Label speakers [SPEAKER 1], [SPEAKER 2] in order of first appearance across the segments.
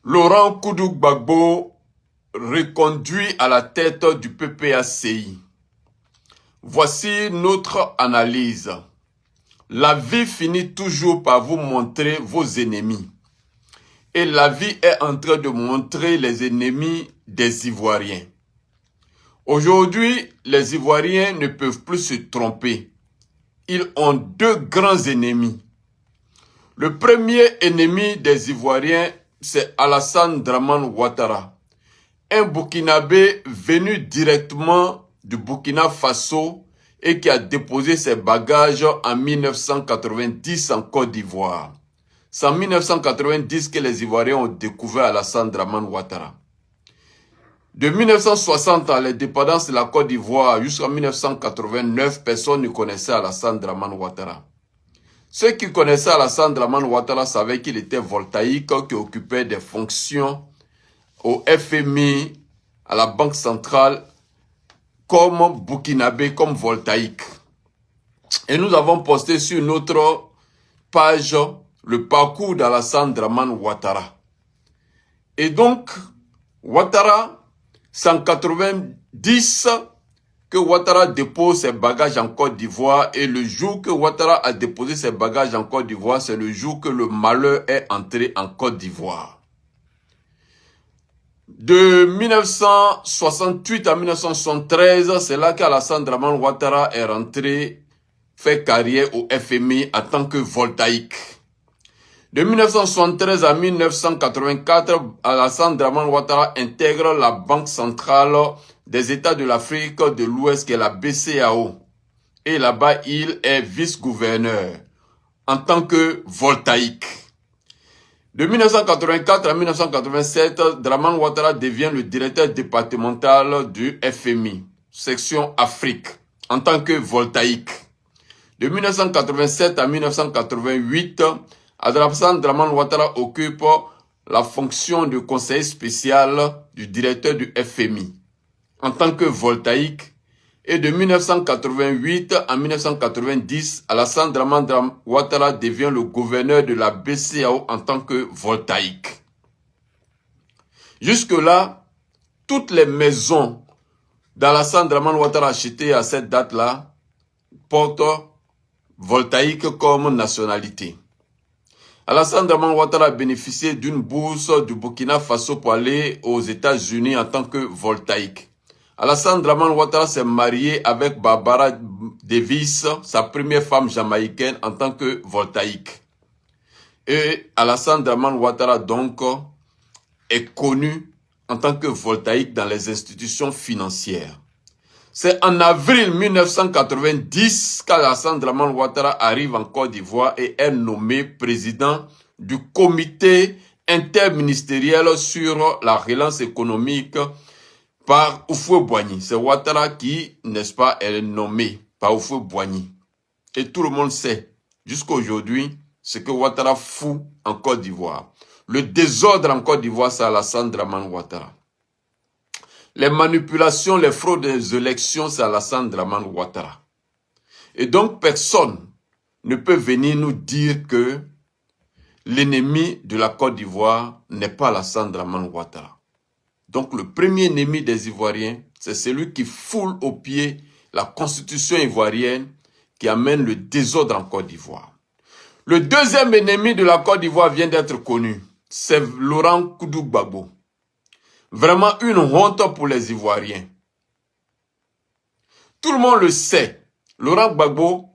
[SPEAKER 1] Laurent Koudou Gbagbo reconduit à la tête du PPACI. Voici notre analyse. La vie finit toujours par vous montrer vos ennemis. Et la vie est en train de montrer les ennemis des Ivoiriens. Aujourd'hui, les Ivoiriens ne peuvent plus se tromper. Ils ont deux grands ennemis. Le premier ennemi des Ivoiriens, c'est Alassane Dramane Ouattara, un Burkinabé venu directement du Burkina Faso et qui a déposé ses bagages en 1990 en Côte d'Ivoire. C'est en 1990 que les Ivoiriens ont découvert Alassane Dramane Ouattara. De 1960 à l'indépendance de la Côte d'Ivoire jusqu'en 1989, personne ne connaissait Alassane Dramane Ouattara. Ceux qui connaissaient Alassane Dramane Ouattara savaient qu'il était voltaïque, qui occupait des fonctions au FMI, à la Banque centrale, comme Burkinabé, comme voltaïque. Et nous avons posté sur notre page le parcours d'Alassane Dramane Ouattara. Et donc, Ouattara, c'est en 1990 que Ouattara dépose ses bagages en Côte d'Ivoire, et le jour que Ouattara a déposé ses bagages en Côte d'Ivoire, c'est le jour que le malheur est entré en Côte d'Ivoire. De 1968 à 1973, c'est là qu'Alassane Dramane Ouattara est rentré, fait carrière au FMI en tant que voltaïque. De 1973 à 1984, Alassane Dramane Ouattara intègre la Banque centrale des États de l'Afrique de l'Ouest, qui est la BCAO. Et là-bas, il est vice-gouverneur en tant que voltaïque. De 1984 à 1987, Dramane Ouattara devient le directeur départemental du FMI, section Afrique, en tant que voltaïque. De 1987 à 1988, Alassane Dramane Ouattara occupe la fonction de conseiller spécial du directeur du FMI en tant que voltaïque. Et de 1988 à 1990, Alassane Dramane Ouattara devient le gouverneur de la BCAO en tant que voltaïque. Jusque-là, toutes les maisons d'Alassane Dramane Ouattara achetées à cette date-là portent voltaïque comme nationalité. Alassane Dramane Ouattara a bénéficié d'une bourse du Burkina Faso pour aller aux États-Unis en tant que voltaïque. Alassane Dramane Ouattara s'est marié avec Barbara Davis, sa première femme jamaïcaine, en tant que voltaïque. Et Alassane Dramane Ouattara donc est connu en tant que voltaïque dans les institutions financières. C'est en avril 1990 qu'Alassane Dramane Ouattara arrive en Côte d'Ivoire et est nommé président du comité interministériel sur la relance économique par Houphouët-Boigny. C'est Ouattara qui, n'est-ce pas, est nommé par Houphouët-Boigny. Et tout le monde sait, jusqu'à aujourd'hui, ce que Ouattara fout en Côte d'Ivoire. Le désordre en Côte d'Ivoire, c'est Alassane Dramane Ouattara. Les manipulations, les fraudes des élections, c'est Alassane Dramane Ouattara. Et donc, personne ne peut venir nous dire que l'ennemi de la Côte d'Ivoire n'est pas Alassane Dramane Ouattara. Donc, le premier ennemi des Ivoiriens, c'est celui qui foule aux pieds la constitution ivoirienne, qui amène le désordre en Côte d'Ivoire. Le deuxième ennemi de la Côte d'Ivoire vient d'être connu. C'est Laurent Koudou Gbagbo. Vraiment une honte pour les Ivoiriens. Tout le monde le sait. Laurent Gbagbo,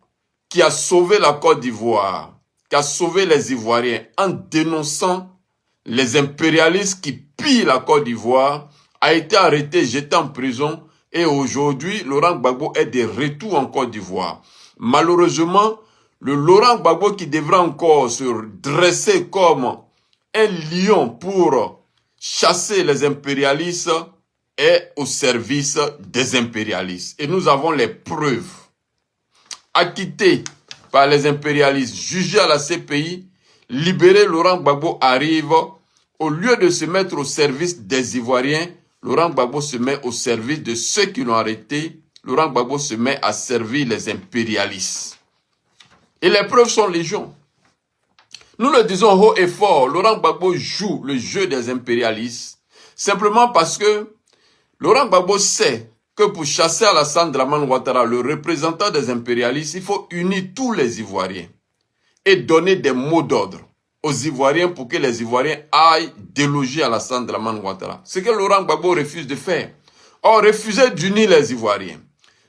[SPEAKER 1] qui a sauvé la Côte d'Ivoire, qui a sauvé les Ivoiriens en dénonçant les impérialistes qui pillent la Côte d'Ivoire, a été arrêté, jeté en prison, et aujourd'hui, Laurent Gbagbo est de retour en Côte d'Ivoire. Malheureusement, le Laurent Gbagbo qui devrait encore se dresser comme un lion pour chasser les impérialistes est au service des impérialistes. Et nous avons les preuves. Acquitté par les impérialistes, jugé à la CPI, libéré, Laurent Gbagbo arrive. Au lieu de se mettre au service des Ivoiriens, Laurent Gbagbo se met au service de ceux qui l'ont arrêté. Laurent Gbagbo se met à servir les impérialistes. Et les preuves sont légion. Nous le disons haut et fort, Laurent Gbagbo joue le jeu des impérialistes, simplement parce que Laurent Gbagbo sait que pour chasser Alassane Dramane Ouattara, le représentant des impérialistes, il faut unir tous les Ivoiriens et donner des mots d'ordre aux Ivoiriens pour que les Ivoiriens aillent déloger Alassane Dramane Ouattara. Ce que Laurent Gbagbo refuse de faire. Or, refuser d'unir les Ivoiriens,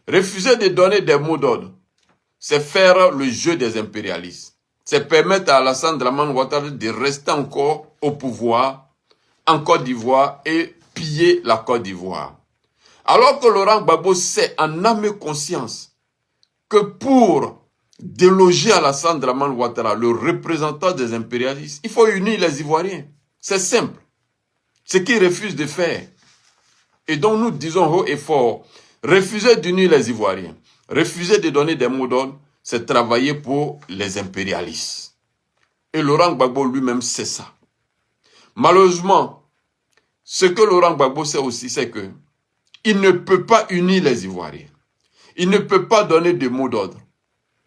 [SPEAKER 1] refuser de donner des mots d'ordre, c'est faire le jeu des impérialistes. C'est permettre à Alassane Dramane Ouattara de rester encore au pouvoir en Côte d'Ivoire et piller la Côte d'Ivoire. Alors que Laurent Gbagbo sait en âme et conscience que pour déloger Alassane Dramane Ouattara, le représentant des impérialistes, il faut unir les Ivoiriens. C'est simple. Ce qu'il refuse de faire. Et donc nous disons haut et fort, refuser d'unir les Ivoiriens, refuser de donner des mots d'ordre, c'est travailler pour les impérialistes. Et Laurent Gbagbo lui-même sait ça. Malheureusement, ce que Laurent Gbagbo sait aussi, c'est que il ne peut pas unir les Ivoiriens. Il ne peut pas donner de mots d'ordre.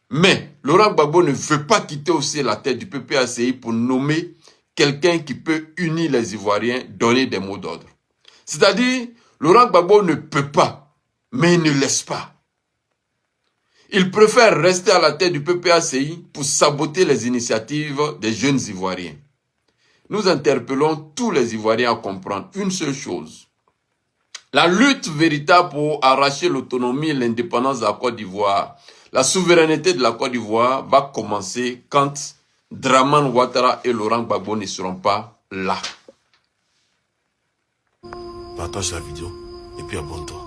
[SPEAKER 1] Mais Laurent Gbagbo ne veut pas quitter aussi la tête du PPACI pour nommer quelqu'un qui peut unir les Ivoiriens, donner des mots d'ordre. C'est-à-dire, Laurent Gbagbo ne peut pas, mais il ne laisse pas. Il préfère rester à la tête du PPACI pour saboter les initiatives des jeunes Ivoiriens. Nous interpellons tous les Ivoiriens à comprendre une seule chose. La lutte véritable pour arracher l'autonomie et l'indépendance de la Côte d'Ivoire, la souveraineté de la Côte d'Ivoire va commencer quand Dramane Ouattara et Laurent Gbagbo ne seront pas là.
[SPEAKER 2] Partage la vidéo et puis abonne-toi.